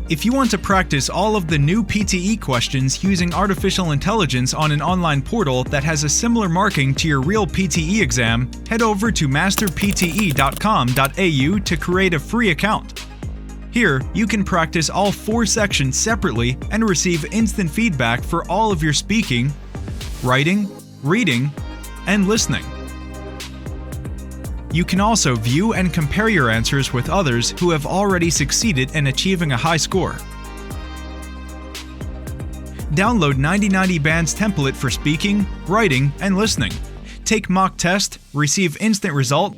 If you want to practice all of the new PTE questions using artificial intelligence on an online portal that has a similar marking to your real PTE exam, head over to masterpte.com.au to create a free account. Here, you can practice all 4 sections separately and receive instant feedback for all of your speaking, writing, reading, and listening. You can also view and compare your answers with others who have already succeeded in achieving a high score. Download 9090 Band's template for speaking, writing, and listening. Take mock test, receive instant result,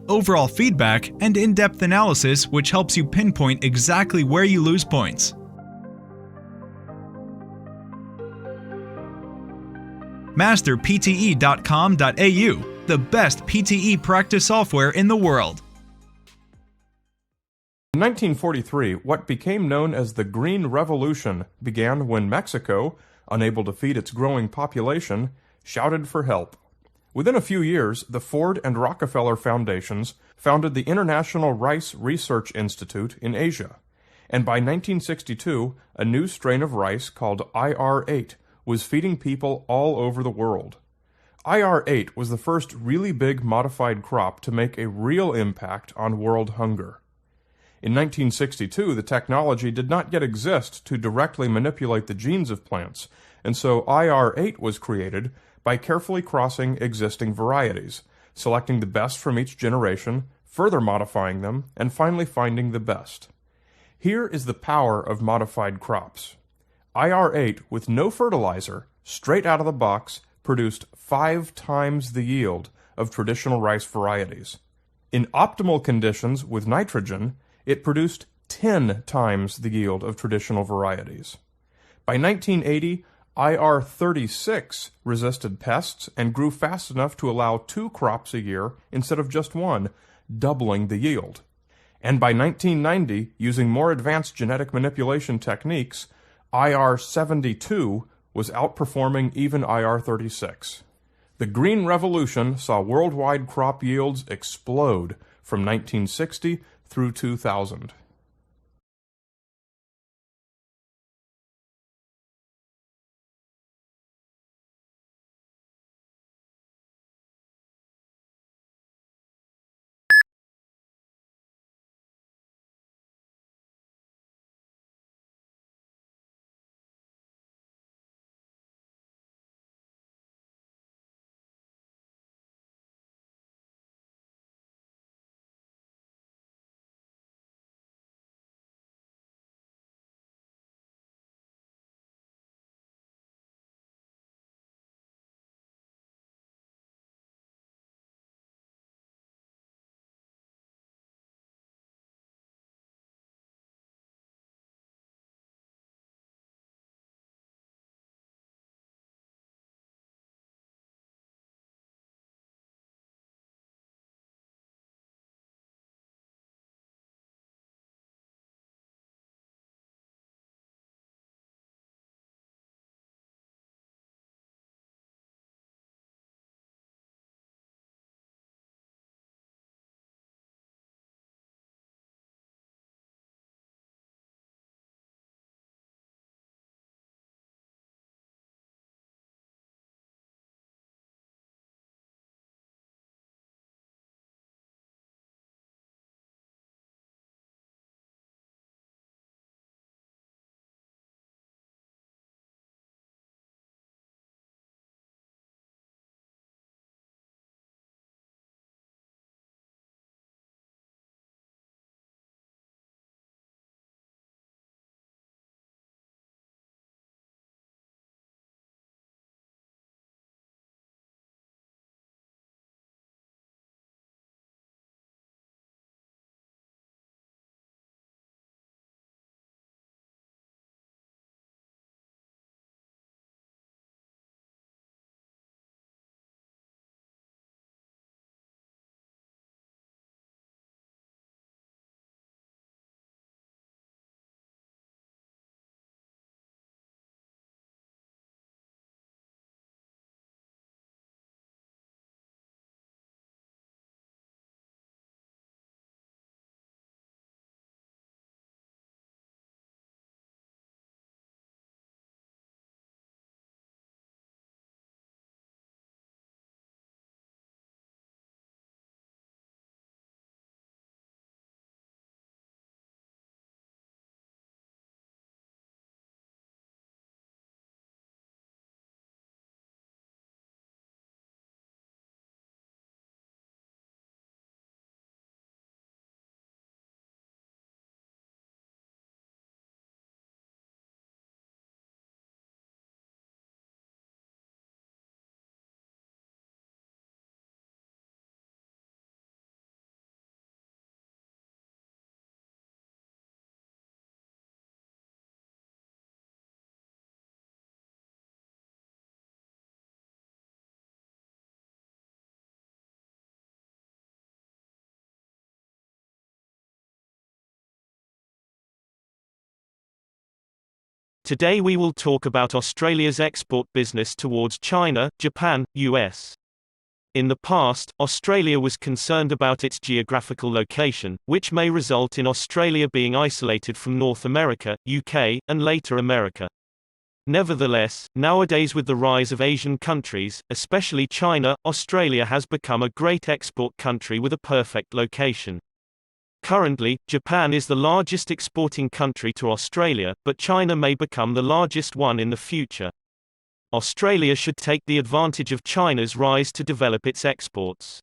overall feedback, and in-depth analysis which helps you pinpoint exactly where you lose points. masterpte.com.au, the best PTE practice software in the world. In 1943, what became known as the Green Revolution began when Mexico, unable to feed its growing population, shouted for help. Within a few years, the Ford and Rockefeller Foundations founded the International Rice Research Institute in Asia, and by 1962, a new strain of rice called IR8 was feeding people all over the world. IR8 was the first really big modified crop to make a real impact on world hunger. In 1962, the technology did not yet exist to directly manipulate the genes of plants, and so IR8 was created by carefully crossing existing varieties, selecting the best from each generation, further modifying them, and finally finding the best. Here is the power of modified crops. IR8, with no fertilizer, straight out of the box, produced 5 times the yield of traditional rice varieties. In optimal conditions with nitrogen, it produced 10 times the yield of traditional varieties. By 1980, IR36 resisted pests and grew fast enough to allow 2 crops a year instead of just 1, doubling the yield. And by 1990, using more advanced genetic manipulation techniques, IR72 was outperforming even IR36. The Green Revolution saw worldwide crop yields explode from 1960 through 2000. Today we will talk about Australia's export business towards China, Japan, US. In the past, Australia was concerned about its geographical location, which may result in Australia being isolated from North America, UK, and later America. Nevertheless, nowadays with the rise of Asian countries, especially China, Australia has become a great export country with a perfect location. Currently, Japan is the largest exporting country to Australia, but China may become the largest one in the future. Australia should take the advantage of China's rise to develop its exports.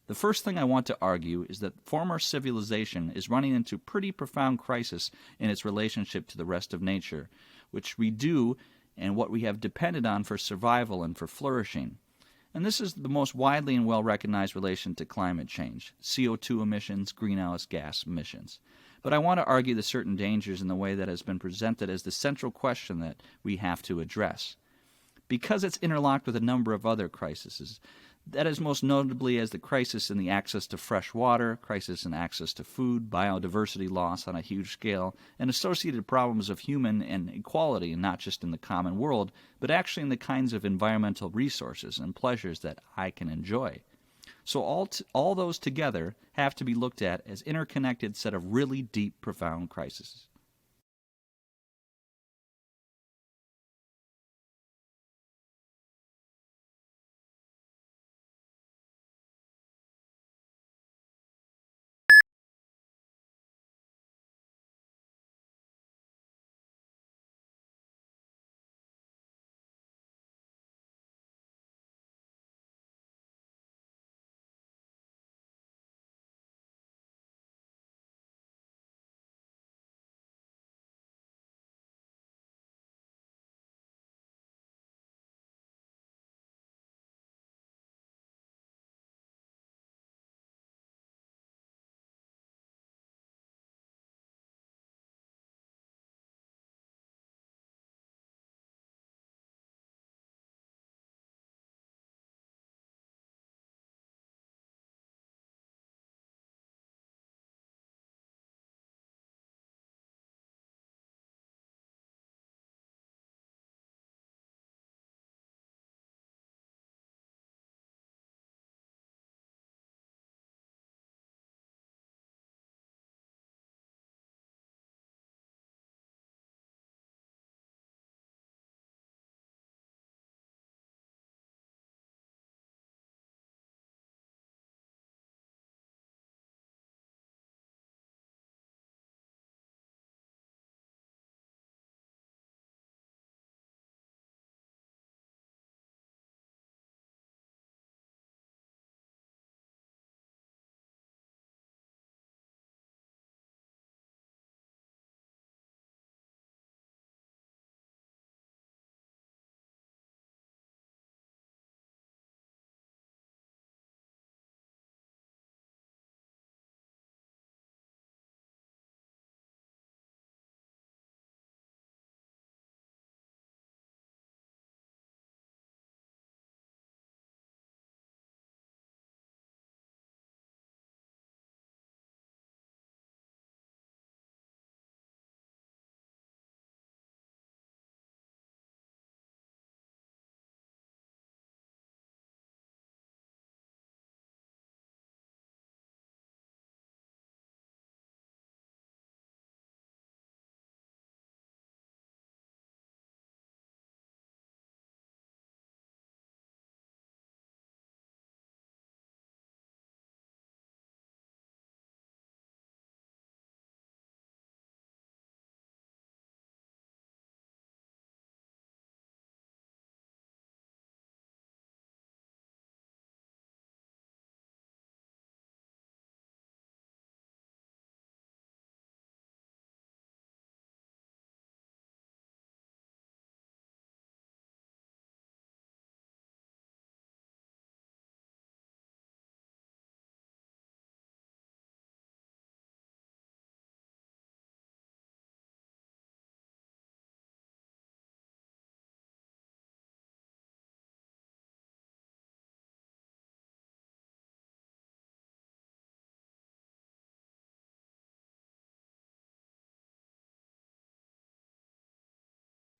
The first thing I want to argue is that former civilization is running into pretty profound crisis in its relationship to the rest of nature, which we do and what we have depended on for survival and for flourishing. And this is the most widely and well-recognized relation to climate change, CO2 emissions, greenhouse gas emissions. But I want to argue the certain dangers in the way that has been presented as the central question that we have to address. Because it's interlocked with a number of other crises, that is most notably as the crisis in the access to fresh water, crisis in access to food, biodiversity loss on a huge scale, and associated problems of human inequality, not just in the common world, but actually in the kinds of environmental resources and pleasures that I can enjoy. So all those together have to be looked at as interconnected set of really deep, profound crises.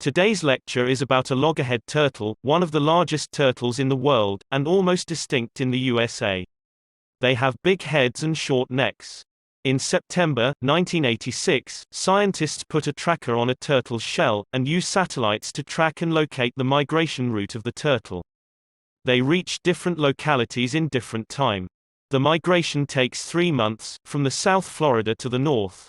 Today's lecture is about a loggerhead turtle, one of the largest turtles in the world, and almost extinct in the USA. They have big heads and short necks. In September 1986, scientists put a tracker on a turtle's shell, and used satellites to track and locate the migration route of the turtle. They reach different localities in different time. The migration takes 3 months, from the South Florida to the north.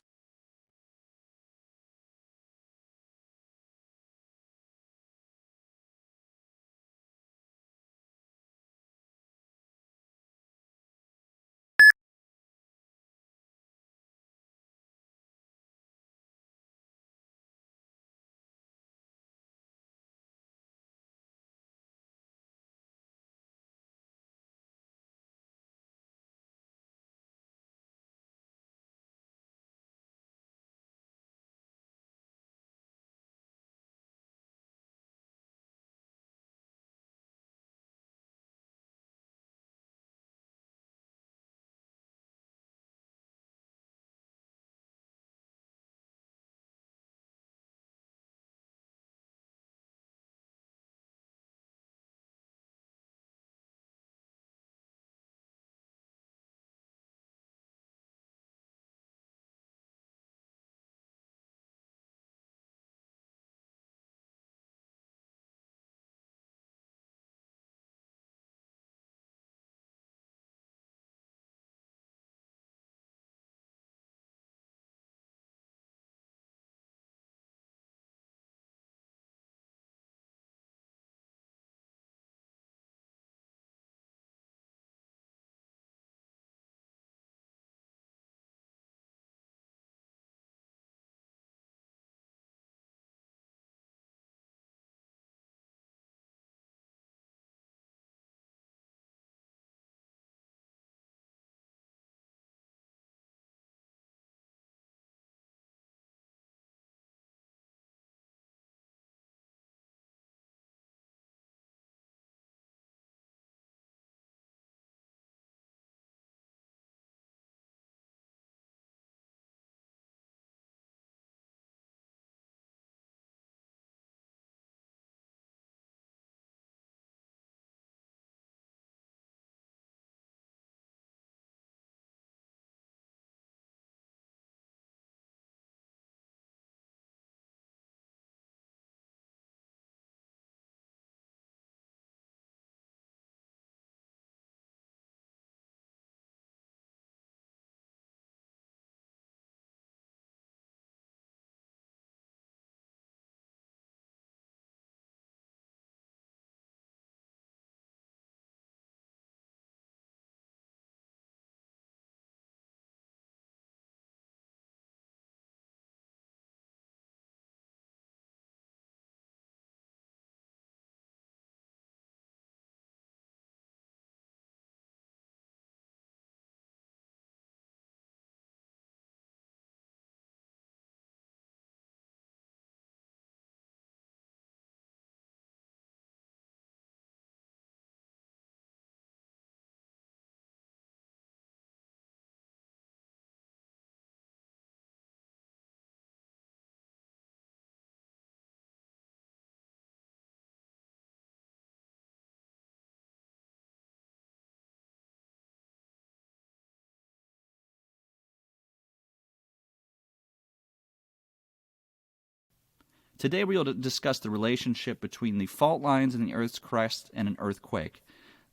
Today we will discuss the relationship between the fault lines in the Earth's crust and an earthquake.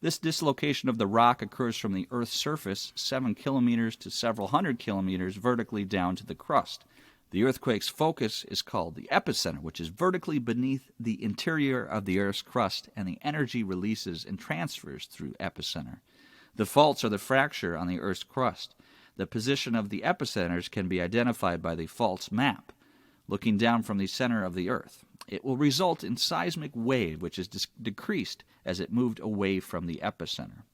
This dislocation of the rock occurs from the Earth's surface 7 kilometers to several hundred kilometers vertically down to the crust. The earthquake's focus is called the epicenter, which is vertically beneath the interior of the Earth's crust, and the energy releases and transfers through epicenter. The faults are the fracture on the Earth's crust. The position of the epicenters can be identified by the faults map, looking down from the center of the Earth. It will result in seismic wave, which is decreased as it moved away from the epicenter.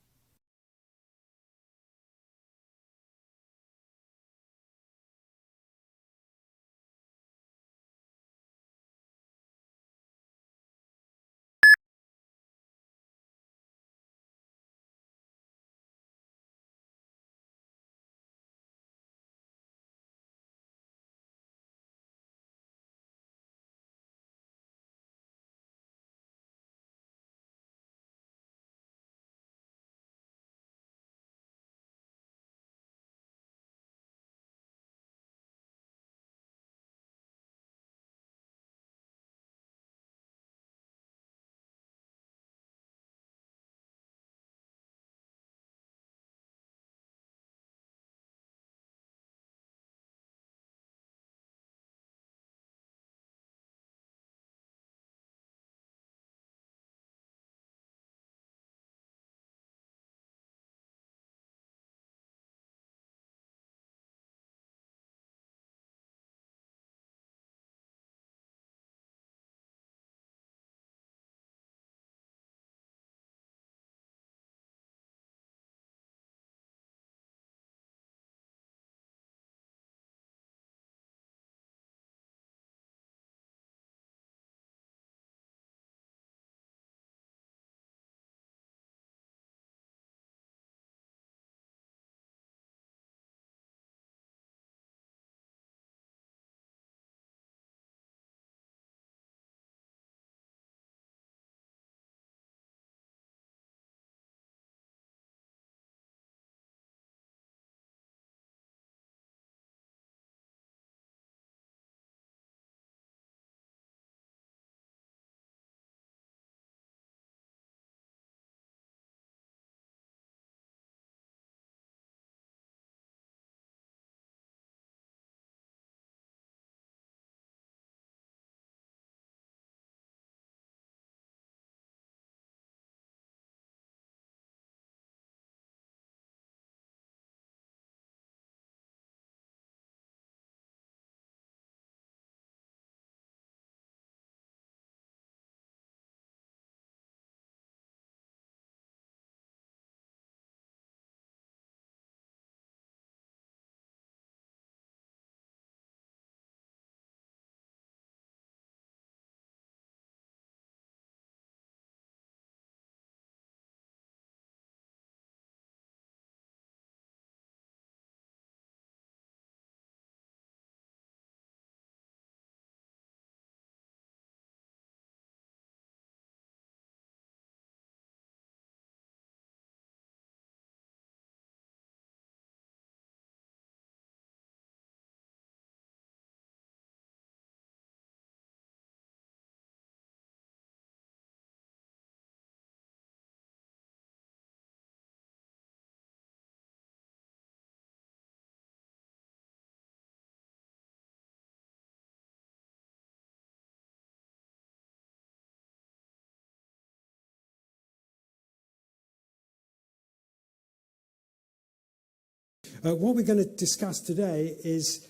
What we're going to discuss today is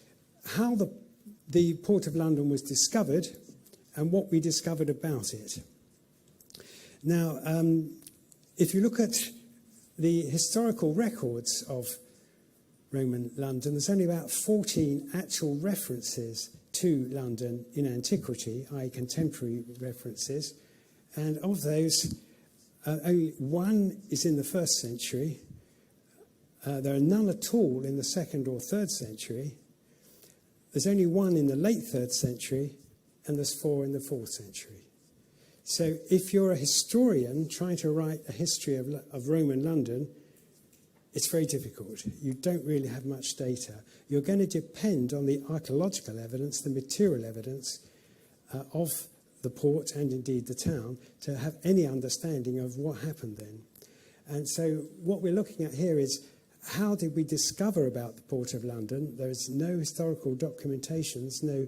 how the Port of London was discovered and what we discovered about it. Now, if you look at the historical records of Roman London, there's only about 14 actual references to London in antiquity, i.e. contemporary references, and of those, only one is in the 1st century. There are none at all in the 2nd or 3rd century. There's only one in the late 3rd century, and there's 4 in the 4th century. So if you're a historian trying to write a history of Roman London, it's very difficult. You don't really have much data. You're going to depend on the archaeological evidence, the material evidence, of the port and indeed the town to have any understanding of what happened then. And so what we're looking at here is, how did we discover about the Port of London? There's no historical documentations, no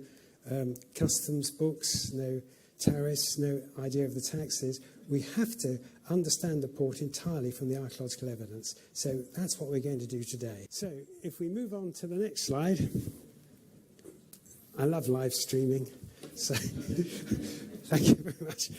customs books, no tariffs, no idea of the taxes. We have to understand the port entirely from the archaeological evidence. So that's what we're going to do today. So if we move on to the next slide. I love live streaming, so thank you very much.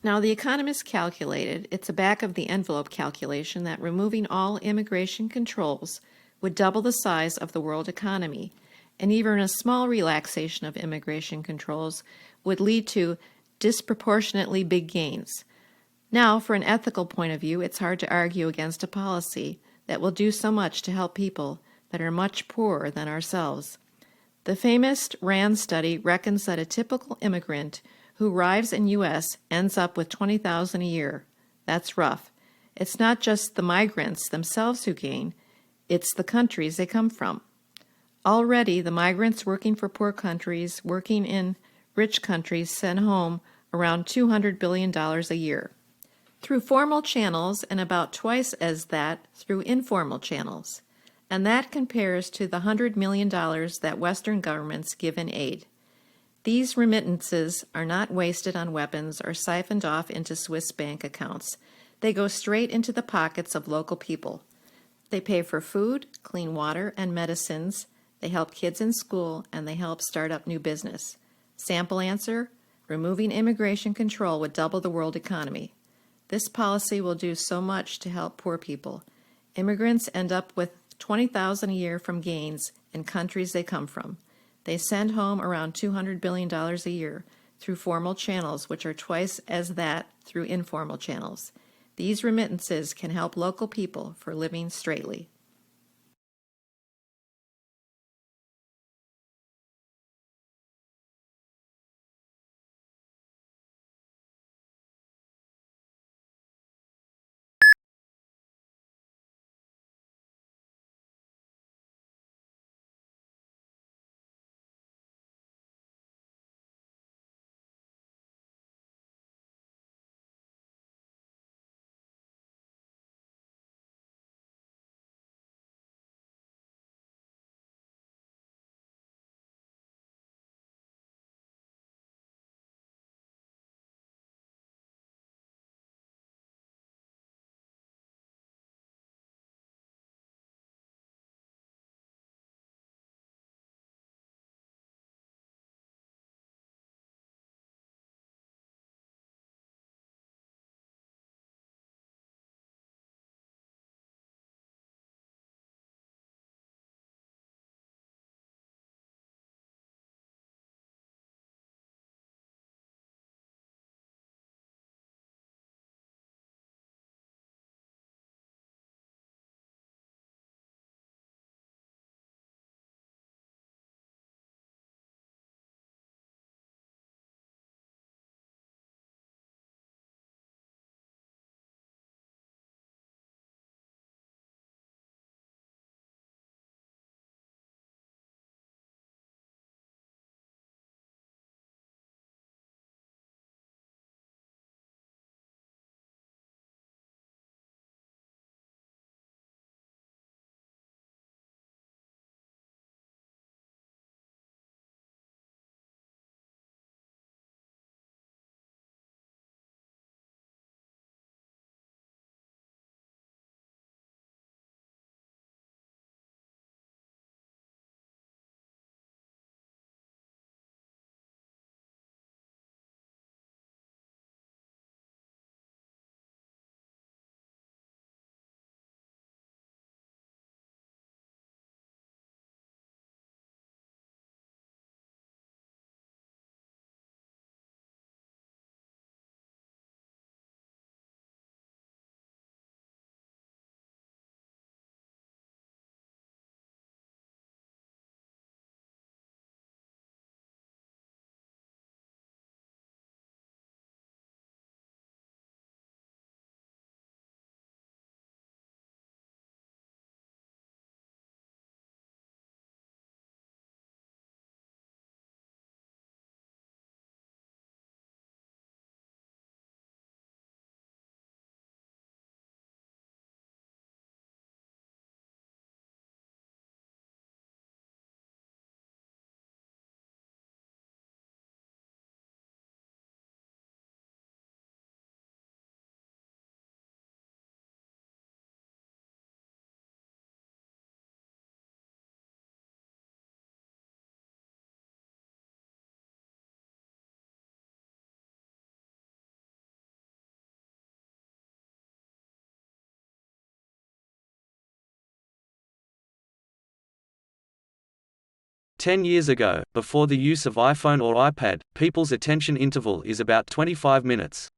Now, the economists calculated, it's a back-of-the-envelope calculation, that removing all immigration controls would double the size of the world economy, and even a small relaxation of immigration controls would lead to disproportionately big gains. Now, for an ethical point of view, it's hard to argue against a policy that will do so much to help people that are much poorer than ourselves. The famous RAND study reckons that a typical immigrant who arrives in U.S. ends up with $20,000 a year. That's rough. It's not just the migrants themselves who gain, it's the countries they come from. Already, the migrants working for poor countries, working in rich countries, send home around $200 billion a year. Through formal channels and about twice as that through informal channels. and that compares to the $100 million that Western governments give in aid. These remittances are not wasted on weapons or siphoned off into Swiss bank accounts. They go straight into the pockets of local people. They pay for food, clean water, and medicines. They help kids in school, and they help start up new business. Sample answer: removing immigration control would double the world economy. This policy will do so much to help poor people. Immigrants end up with $20,000 a year from gains in countries they come from. They send home around $200 billion a year through formal channels, which are twice as that through informal channels. These remittances can help local people for living straightly. "10 years ago, before the use of iPhone or iPad, people's attention interval is about 25 minutes.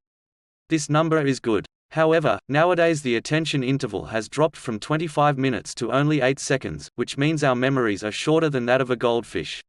This number is good. However, nowadays the attention interval has dropped from 25 minutes to only 8 seconds, which means our memories are shorter than that of a goldfish.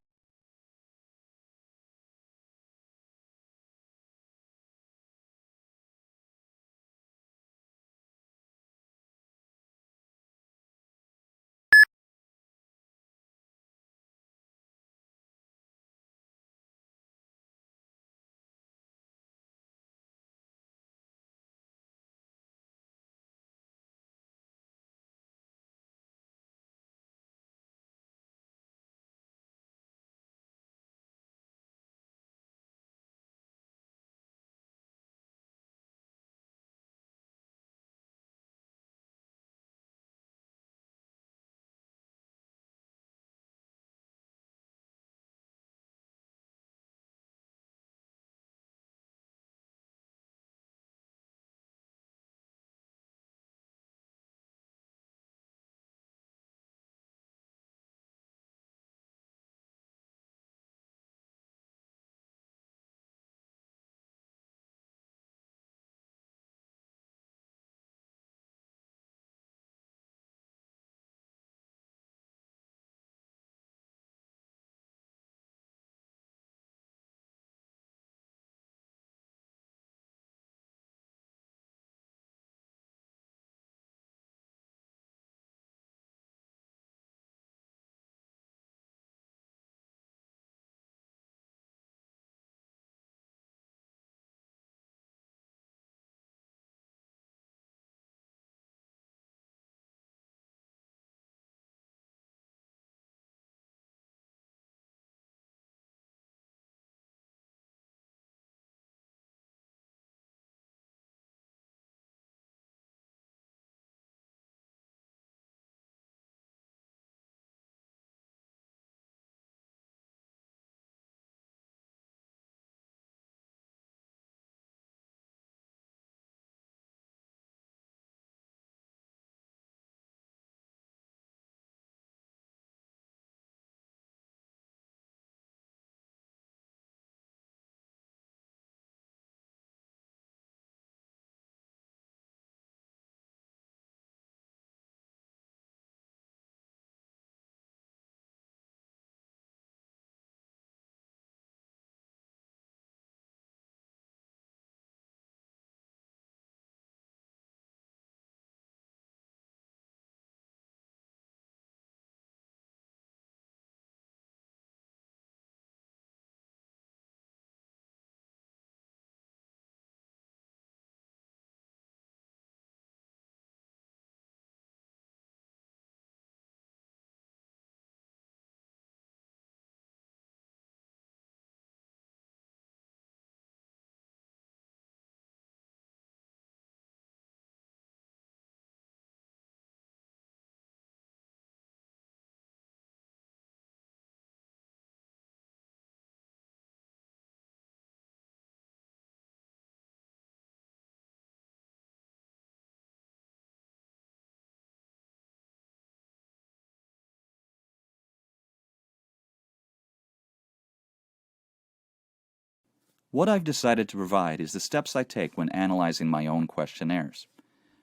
What I've decided to provide is the steps I take when analyzing my own questionnaires.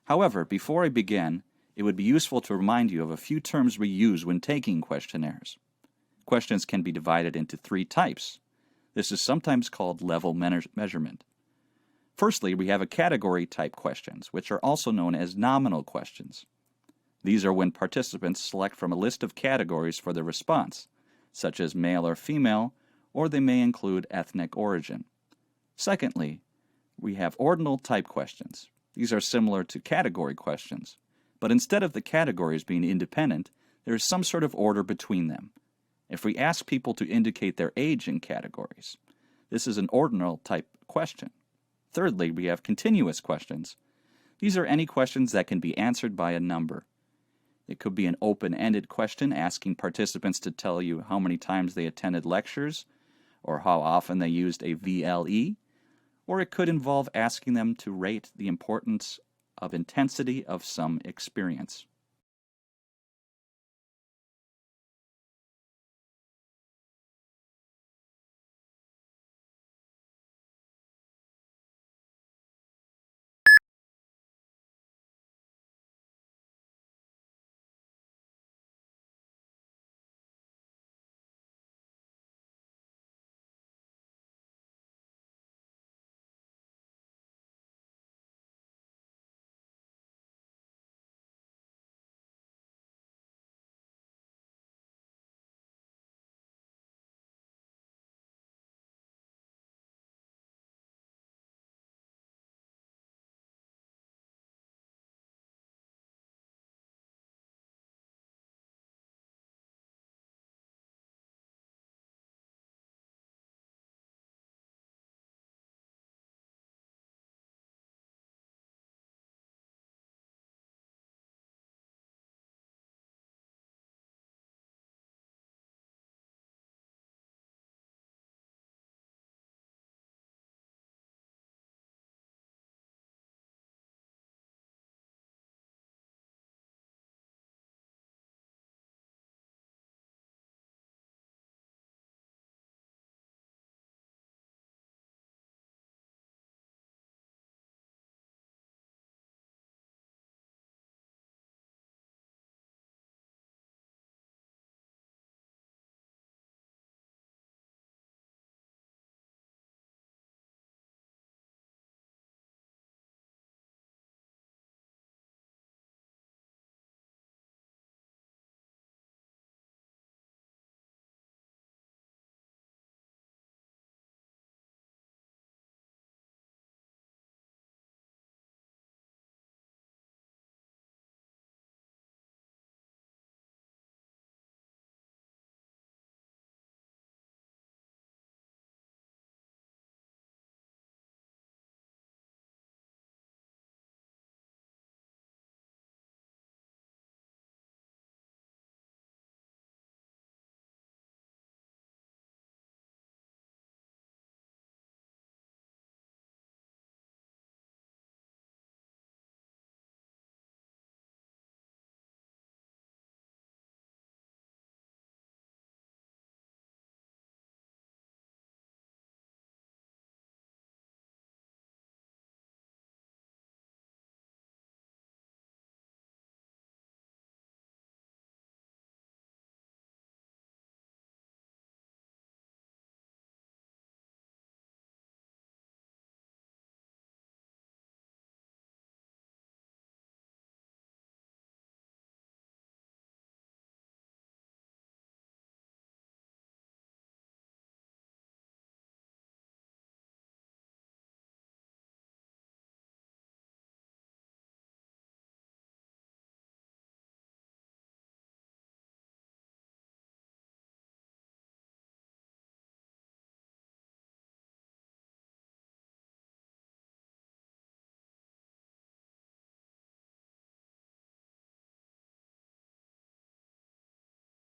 However, before I begin, it would be useful to remind you of a few terms we use when taking questionnaires. Questions can be divided into 3 types. This is sometimes called level measurement. Firstly, we have a category type questions, which are also known as nominal questions. These are when participants select from a list of categories for their response, such as male or female, or they may include ethnic origin. Secondly, we have ordinal type questions. These are similar to category questions, but instead of the categories being independent, there is some sort of order between them. If we ask people to indicate their age in categories, this is an ordinal type question. Thirdly, we have continuous questions. These are any questions that can be answered by a number. It could be an open-ended question asking participants to tell you how many times they attended lectures or how often they used a VLE, or it could involve asking them to rate the importance of intensity of some experience.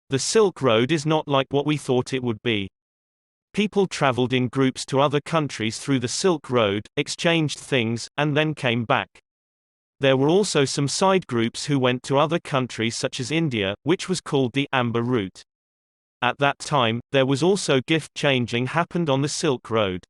The Silk Road is not like what we thought it would be. People traveled in groups to other countries through the Silk Road, exchanged things, and then came back. There were also some side groups who went to other countries such as India, which was called the Amber Route. At that time, there was also gift changing happened on the Silk Road.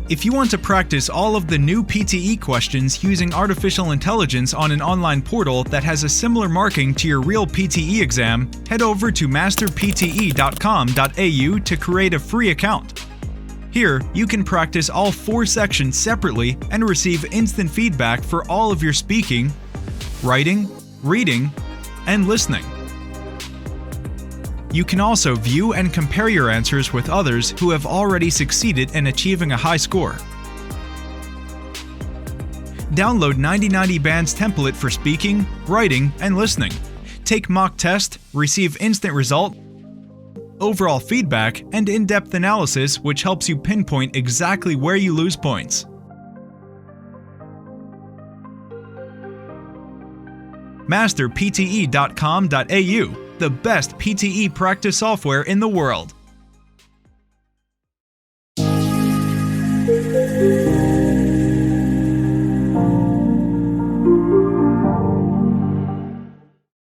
If you want to practice all of the new PTE questions using artificial intelligence on an online portal that has a similar marking to your real PTE exam, head over to masterpte.com.au to create a free account. Here, you can practice all 4 sections separately and receive instant feedback for all of your speaking, writing, reading, and listening. You can also view and compare your answers with others who have already succeeded in achieving a high score. Download 9090 Band's template for speaking, writing, and listening. Take mock test, receive instant result, overall feedback, and in-depth analysis which helps you pinpoint exactly where you lose points. Masterpte.com.au, the best PTE practice software in the world.